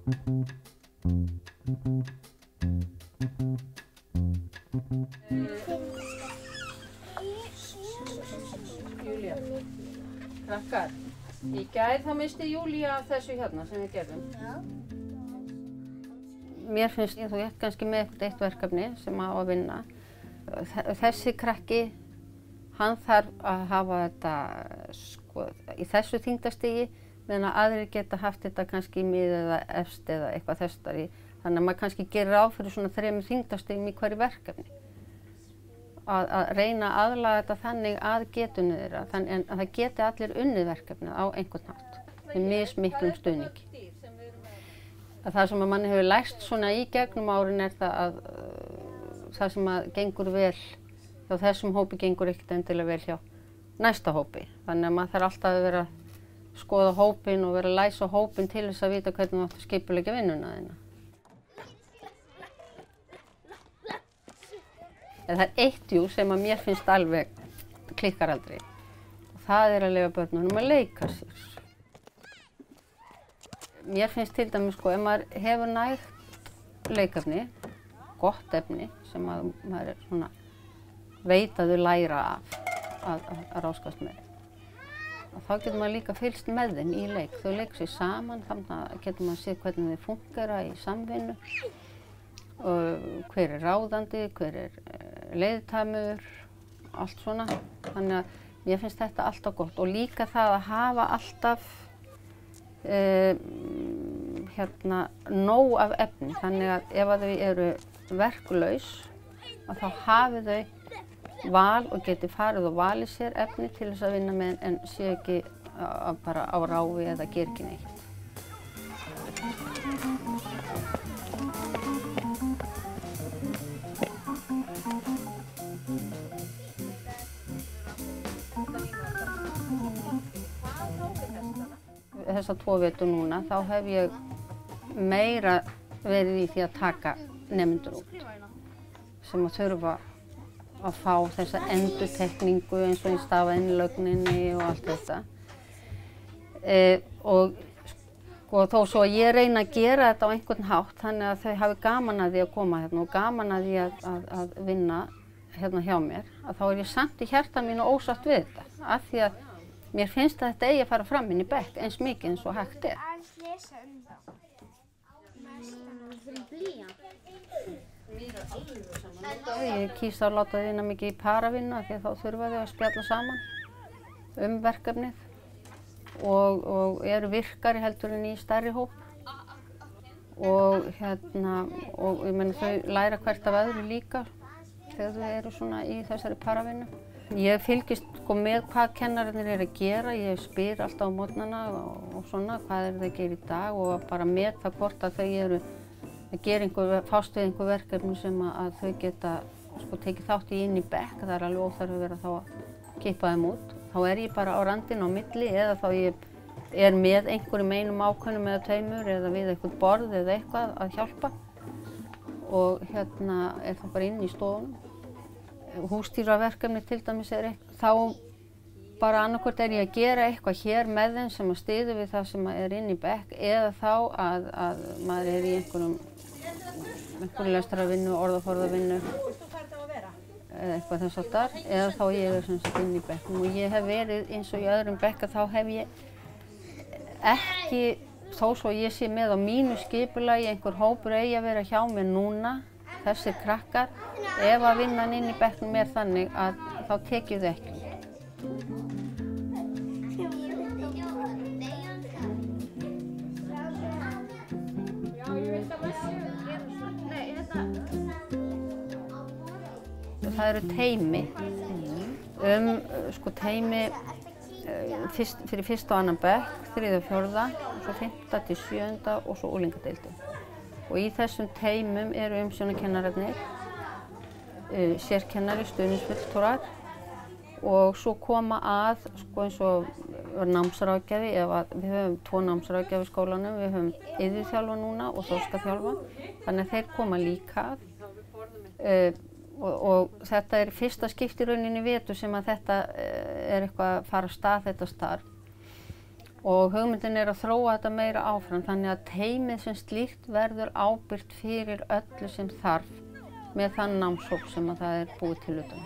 Júlía, krakkar, í gær þá missti Júlía af þessu hérna sem við gerðum. Já. Mér finnst þú ert kannski með eitt verkefni sem á að vinna. Þessi krakki, hann þarf að hafa þetta sko, í þessu þyngdarstigi, meðan aðrir geta haft þetta kannski í mið eða efst eða eitthvað þessari. Þannig að maður kannski gerir ráð fyrir svona 3 þyngdarstigum í hverju verkefni. Að reyna að aðlaga þetta þannig að getunni þeirra, þannig að það geti allir unnið verkefnið á einhvern hátt, með mismiklum stuðningi. Það sem að manni hefur lært svona í gegnum árin er það að það sem að gengur vel hjá þessum hópi gengur ekkert endilega vel hjá næsta hópi. Þannig að maður þarf alltaf að vera að skoða hópinn og vera að læsa hópinn til þess að vita hvernig þú átt að skipuleggja vinnuna þína. En það er eitt sem að mér finnst alveg klikkar aldrei. Og það er að leyfa börnunum að leika sér. Mér finnst til dæmis sko, ef maður hefur nægt leikefni, gott efni, sem að maður er svona veit að þau læra af að ráskast með. Og þá getur maður líka fylgst með þeim í leik. Þau leika sér saman, þannig getur maður að sé hvernig þau fúnkera í samvinnu. Og hver er ráðandi, hver er leiðtamur, allt svona. Þannig að mér finnst þetta alltaf gott. Og líka það að hafa alltaf nóg af efni. Þannig að ef að þau eru verklaus, að þá hafi þau val og geti farið og valið sér efni til þess að vinna með en sé ekki bara á ráfi eða gera ekki neitt. Þessa 2 vetur núna, þá hef ég meira verið í því að taka nemendur út sem að þurfa að fá þessa endurtekningu eins og í stafainlögninni og allt þetta. Og sko, þó svo að ég reyna að gera þetta á einhvern hátt þannig að þau hafi gaman að því að koma hérna og gaman að því að vinna hérna hjá mér, að þá er ég samt í hjarta mínu ósátt við þetta. Af því að mér finnst að þetta eigi að fara fram inn í bekk eins mikið eins og hægt er. Ég kýs að láta þau vinna mikið í paravinnu því að þá þurfa þau að spjalla saman verkefnið og eru virkari heldur en í stærri hóp. Og ég meina þau læra hvert af öðru líka þegar þau eru svona í þessari paravinnu. Ég fylgist sko með hvað kennararnir eru að gera, ég spyr alltaf á morgnana og svona hvað er það að gera í dag og bara meta hvort að þau eru að gera fást við einhver verkefni sem að þau geta sko tekið þátt í inn í bekk, það er alveg óþarfi að vera þá að kippa þeim út. Þá er ég bara á randinn á milli eða þá ég er með einhverjum einum ákveðnum eða tveimur eða við eitthvað borð eða eitthvað að hjálpa og er það bara inn í stofunum. Húsdýraverkefni til dæmis er eitthvað, þá bara annarkvort er ég að gera eitthvað hér með þeim sem að styðja við það sem er inn í bekk eða þá að maður er í einhverju lestrarvinnu, orðaforðavinnu eða eitthvað þess að þar eða þá ég er sem sagt inn í bekknum og ég hef verið eins og í öðrum bekka þá hef ég ekki, þó svo ég sé með á mínu skipulagi einhver hópur eigi að vera hjá mér núna, þessir krakkar, ef að vinnan inn í bekknum er þannig að þá tekið þau ekki. Það eru teymi, sko teymi fyrir 1. og 2. bekk, 3. og 4. og svo 5. til 7. og svo unglingadeildin. Og í þessum teymum eru umsjónarkennararnir, sérkennari, stuðningsfulltrúar og svo koma að sko eins og námsráðgjafi, við höfum 2 námsráðgjafi í skólanum, við höfum iðjuþjálfa núna og þroskaþjálfa, þannig að þeir koma líka að. Og þetta er fyrsta skipti í rauninni í vetur sem að þetta er eitthvað að fara af stað þetta starf. Og hugmyndin er að þróa þetta meira áfram þannig að teymið sem slíkt verður ábyrgt fyrir öllu sem þarf með þann námshóp sem að það er búið til utan.